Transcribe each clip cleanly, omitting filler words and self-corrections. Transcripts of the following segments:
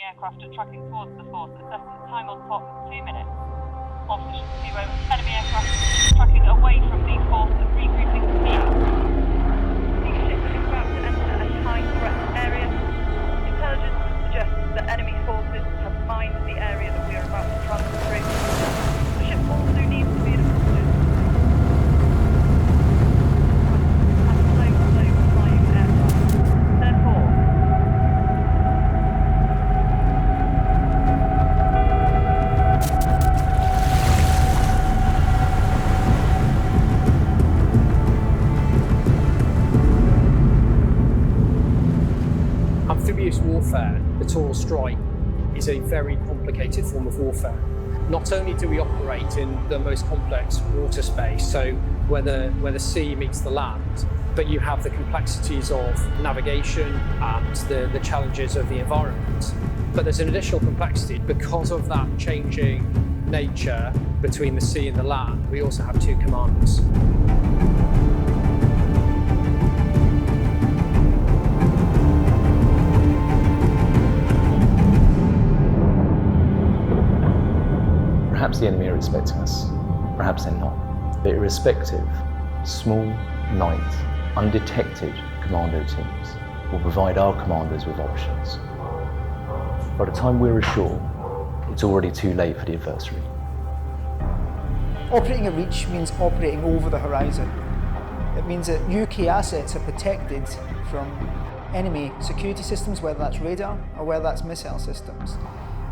aircraft are tracking towards the force. Assessment time on top 2 minutes. Officers to enemy aircraft tracking away from the force and regrouping speed. These ships are about to enter a high threat area. Intelligence suggests that enemy forces have mined the area that we are about to transfer through. The ship also needs to be in a position. And slow flying aircraft. Therefore, Amphibious warfare, littoral strike, is a very complicated form of warfare. Not only do we operate in the most complex water space, so where the sea meets the land, but you have the complexities of navigation and the challenges of the environment. But there's an additional complexity because of that changing nature between the sea and the land. We also have 2 commandos. Perhaps the enemy are expecting us, perhaps they're not. But irrespective, small, light, undetected commando teams will provide our commanders with options. By the time we're ashore, it's already too late for the adversary. Operating at reach means operating over the horizon. It means that UK assets are protected from enemy security systems, whether that's radar or whether that's missile systems.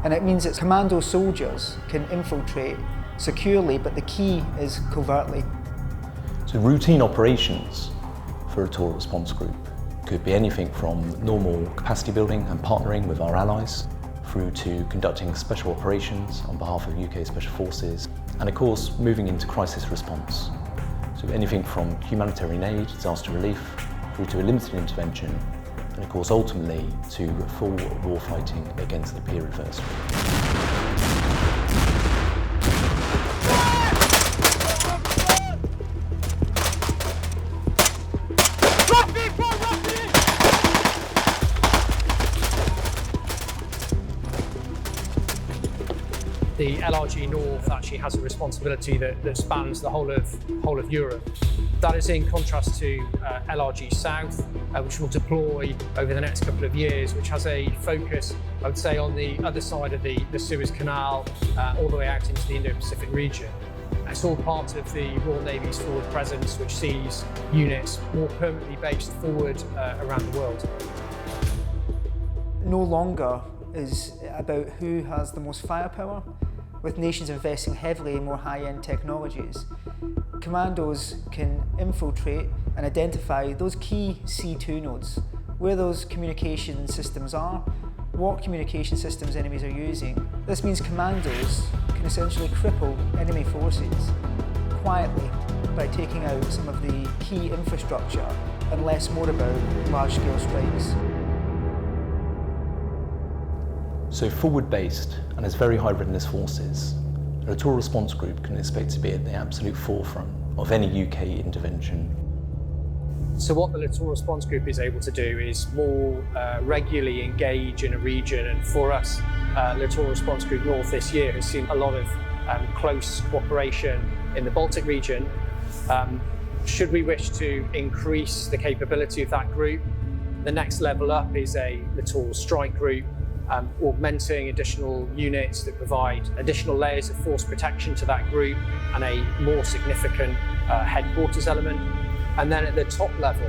And it means that commando soldiers can infiltrate securely, but the key is covertly. So routine operations for a Littoral Response Group could be anything from normal capacity building and partnering with our allies, through to conducting special operations on behalf of UK Special Forces, and of course moving into crisis response. So anything from humanitarian aid, disaster relief, through to a limited intervention, and of course ultimately to full war fighting against the peer adversary. The LRG North actually has a responsibility that spans the whole of Europe. That is in contrast to LRG South, which will deploy over the next couple of years, which has a focus, I would say, on the other side of the Suez Canal, all the way out into the Indo-Pacific region. It's all part of the Royal Navy's forward presence, which sees units more permanently based forward around the world. No longer is about who has the most firepower, with nations investing heavily in more high-end technologies. Commandos can infiltrate and identify those key C2 nodes, where those communication systems are, what communication systems enemies are using. This means commandos can essentially cripple enemy forces quietly by taking out some of the key infrastructure and less more about large-scale strikes. So forward-based and as very high readiness forces, the Littoral Response Group can expect to be at the absolute forefront of any UK intervention. So what the Littoral Response Group is able to do is more regularly engage in a region, and for us, Littoral Response Group North this year has seen a lot of close cooperation in the Baltic region. Should we wish to increase the capability of that group, the next level up is a Littoral Strike Group, augmenting additional units that provide additional layers of force protection to that group and a more significant headquarters element. And then at the top level,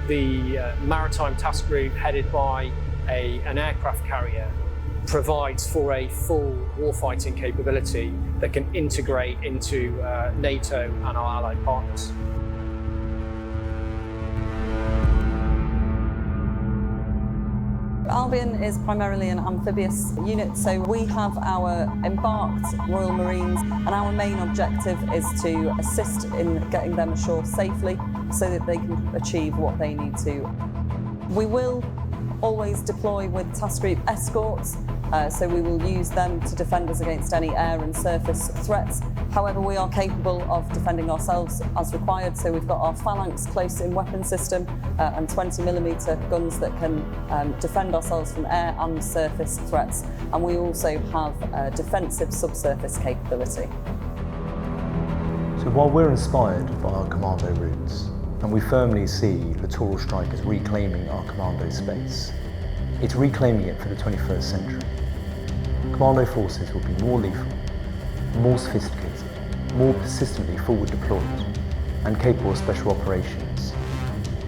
the Maritime Task Group headed by an aircraft carrier provides for a full warfighting capability that can integrate into NATO and our allied partners. Albion is primarily an amphibious unit, so we have our embarked Royal Marines, and our main objective is to assist in getting them ashore safely so that they can achieve what they need to. We will always deploy with task group escorts, so we will use them to defend us against any air and surface threats. However, we are capable of defending ourselves as required, so we've got our Phalanx close-in weapon system and 20mm guns that can defend ourselves from air and surface threats, and we also have defensive subsurface capability. So while we're inspired by our commando roots, and we firmly see Littoral Strike as reclaiming our commando space, it's reclaiming it for the 21st century. Commando forces will be more lethal, more sophisticated, more persistently forward deployed, and capable of special operations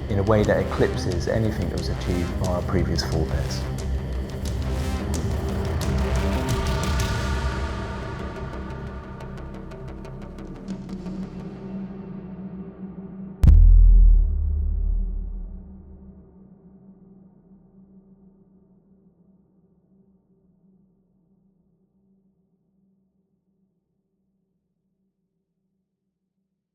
in a way that eclipses anything that was achieved by our previous forebears.